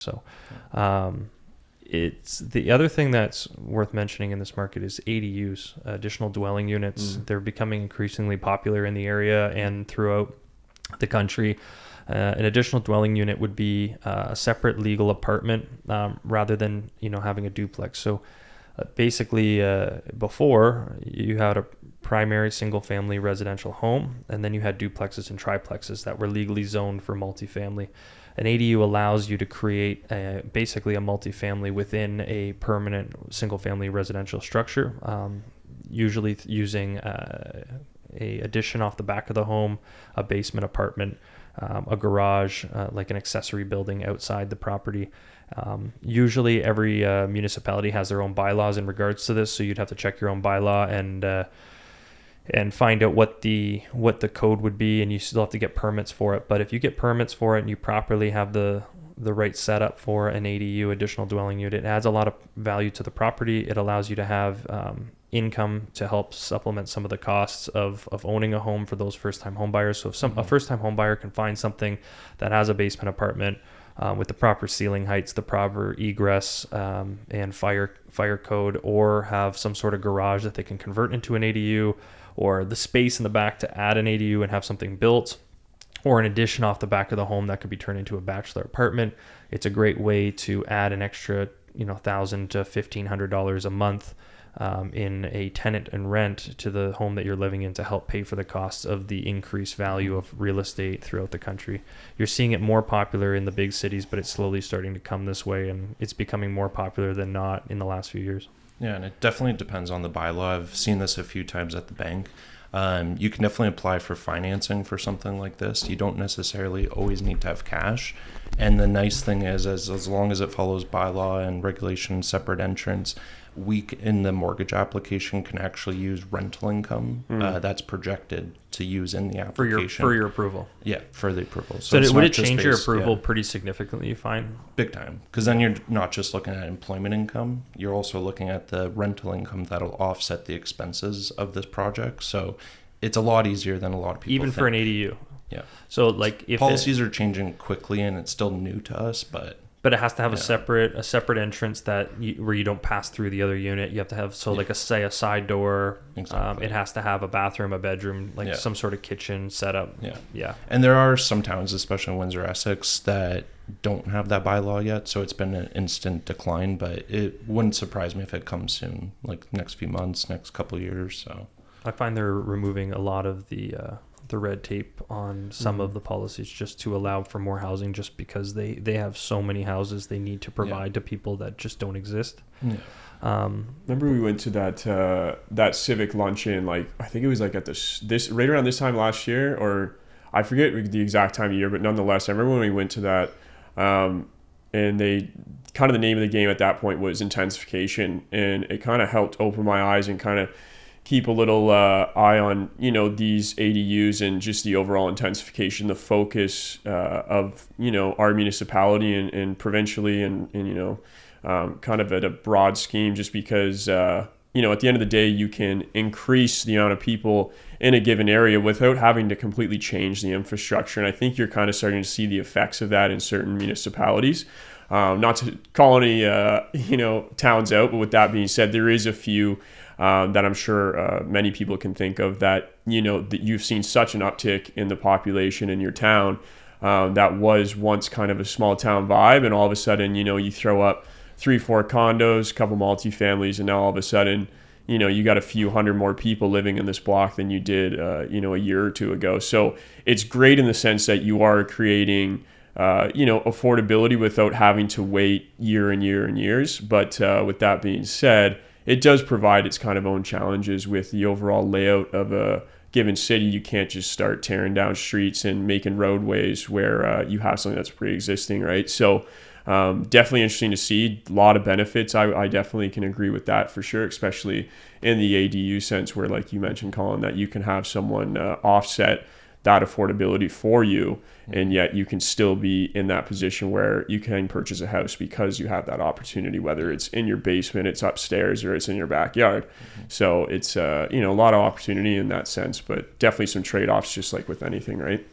So it's the other thing that's worth mentioning in this market is ADUs, additional dwelling units. They're becoming increasingly popular in the area and throughout the country. An additional dwelling unit would be a separate legal apartment rather than having a duplex. So basically, before you had a primary single-family residential home, and then you had duplexes and triplexes that were legally zoned for multifamily. An ADU allows you to create basically a multifamily within a permanent single-family residential structure, usually using a addition off the back of the home, a basement apartment, a garage, like an accessory building outside the property. Usually every municipality has their own bylaws in regards to this, so you'd have to check your own bylaw and find out what the code would be, and you still have to get permits for it. But if you get permits for it and you properly have the right setup for an ADU, additional dwelling unit, it adds a lot of value to the property. It allows you to have income to help supplement some of the costs of owning a home for those first-time home buyers. So if a first-time home buyer can find something that has a basement apartment with the proper ceiling heights, the proper egress and fire code, or have some sort of garage that they can convert into an ADU, or the space in the back to add an ADU and have something built, or an addition off the back of the home that could be turned into a bachelor apartment, it's a great way to add an extra $1,000 to $1,500 a month in a tenant and rent to the home that you're living in to help pay for the costs of the increased value of real estate throughout the country. You're seeing it more popular in the big cities, but it's slowly starting to come this way, and it's becoming more popular than not in the last few years. Yeah, and it definitely depends on the bylaw. I've seen this a few times at the bank. You can definitely apply for financing for something like this. You don't necessarily always need to have cash. And the nice thing is as long as it follows bylaw and regulation, separate entrance, we in the mortgage application can actually use rental income that's projected to use in the application for your approval. Yeah, for the approval. So would it change your approval pretty significantly, you find? Big time, because then you're not just looking at employment income, you're also looking at the rental income that'll offset the expenses of this project. So it's a lot easier than a lot of people even think. For an ADU. Yeah. So like if policies are changing quickly and it's still new to us, but it has to have a separate entrance where you don't pass through the other unit. You have to have like a side door. Exactly. It has to have a bathroom, a bedroom, some sort of kitchen setup. Yeah. And there are some towns, especially in Windsor, Essex, that don't have that bylaw yet. So it's been an instant decline, but it wouldn't surprise me if it comes soon, like next few months, next couple of years. So I find they're removing a lot of the red tape on some of the policies just to allow for more housing, just because they have so many houses they need to provide to people that just don't exist. Remember we went to that civic luncheon, like I think it was like at this right around this time last year, or I forget the exact time of year, but nonetheless I remember when we went to that and they kind of the name of the game at that point was intensification, and it kind of helped open my eyes and kind of keep a little eye on these ADUs and just the overall intensification, the focus of our municipality and provincially and kind of at a broad scheme, just because at the end of the day you can increase the amount of people in a given area without having to completely change the infrastructure. And I think you're kind of starting to see the effects of that in certain municipalities. Not to call any towns out, but with that being said, there is a few that I'm sure many people can think of that that you've seen such an uptick in the population in your town that was once kind of a small town vibe, and all of a sudden you throw up 3-4 condos, a couple multifamilies, and now all of a sudden you got a few hundred more people living in this block than you did a year or two ago. So it's great in the sense that you are creating affordability without having to wait year and year and years. But with that being said, it does provide its kind of own challenges with the overall layout of a given city. You can't just start tearing down streets and making roadways where you have something that's pre-existing, right? So definitely interesting to see. A lot of benefits. I definitely can agree with that for sure, especially in the ADU sense where, like you mentioned, Colin, that you can have someone offset that affordability for you, and yet you can still be in that position where you can purchase a house because you have that opportunity, whether it's in your basement, it's upstairs, or it's in your backyard. So it's a lot of opportunity in that sense, but definitely some trade-offs, just like with anything, right?